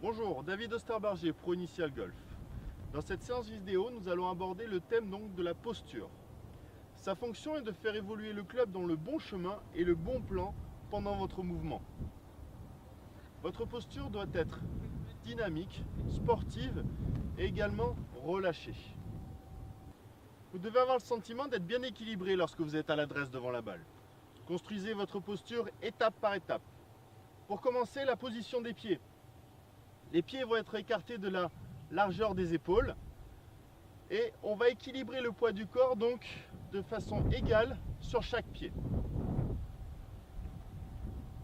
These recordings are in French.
Bonjour, David Osterberger, Pro Initial Golf. Dans cette séance vidéo, nous allons aborder le thème donc de la posture. Sa fonction est de faire évoluer le club dans le bon chemin et le bon plan pendant votre mouvement. Votre posture doit être dynamique, sportive et également relâchée. Vous devez avoir le sentiment d'être bien équilibré lorsque vous êtes à l'adresse devant la balle. Construisez votre posture étape par étape. Pour commencer, la position des pieds. Les pieds vont être écartés de la largeur des épaules et on va équilibrer le poids du corps donc de façon égale sur chaque pied.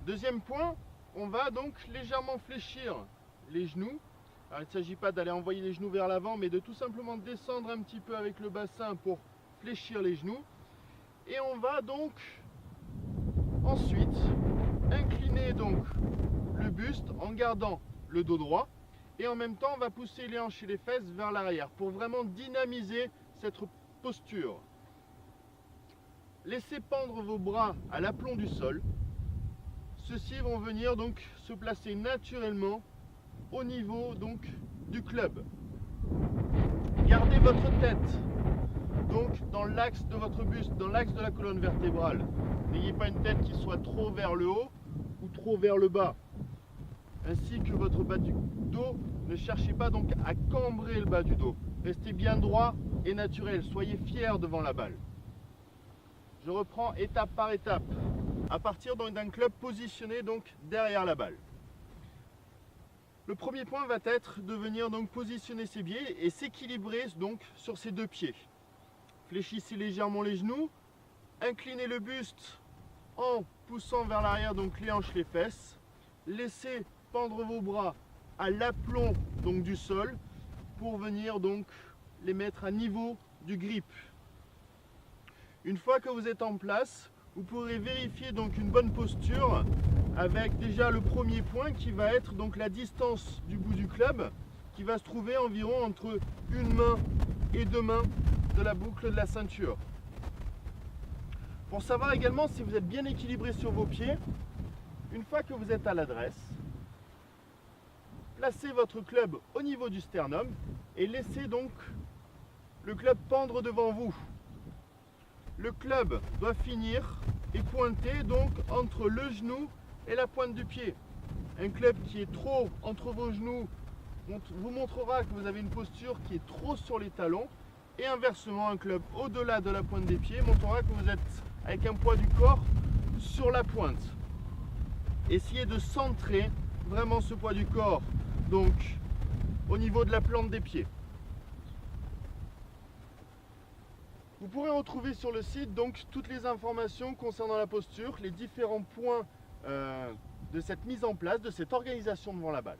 Deuxième point, on va donc légèrement fléchir les genoux. Alors, il ne s'agit pas d'aller envoyer les genoux vers l'avant, mais de tout simplement descendre un petit peu avec le bassin pour fléchir les genoux. Et on va donc ensuite incliner donc le buste en gardant le dos droit et en même temps on va pousser les hanches et les fesses vers l'arrière pour vraiment dynamiser cette posture. Laissez pendre vos bras à l'aplomb du sol. Ceux-ci vont venir donc se placer naturellement au niveau donc du club. Gardez votre tête donc dans l'axe de votre buste, dans l'axe de la colonne vertébrale. N'ayez pas une tête qui soit trop vers le haut ou trop vers le bas. Ainsi que votre bas du dos, ne cherchez pas donc à cambrer le bas du dos. Restez bien droit et naturel, soyez fiers devant la balle. Je reprends étape par étape, à partir d'un club positionné donc derrière la balle. Le premier point va être de venir donc positionner ses pieds et s'équilibrer donc sur ses deux pieds. Fléchissez légèrement les genoux, inclinez le buste en poussant vers l'arrière donc les hanches, les fesses. Laissez pendre vos bras à l'aplomb donc du sol pour venir donc les mettre à niveau du grip. Une fois que vous êtes en place, vous pourrez vérifier donc une bonne posture avec déjà le premier point qui va être donc la distance du bout du club qui va se trouver environ entre une main et deux mains de la boucle de la ceinture. Pour savoir également si vous êtes bien équilibré sur vos pieds, une fois que vous êtes à l'adresse, placez votre club au niveau du sternum et laissez donc le club pendre devant vous. Le club doit finir et pointer donc entre le genou et la pointe du pied. Un club qui est trop entre vos genoux vous montrera que vous avez une posture qui est trop sur les talons et inversement, un club au-delà de la pointe des pieds montrera que vous êtes avec un poids du corps sur la pointe. Essayez de centrer vraiment ce poids du corps donc au niveau de la plante des pieds. Vous pourrez retrouver sur le site donc toutes les informations concernant la posture, les différents points de cette mise en place, de cette organisation devant la balle.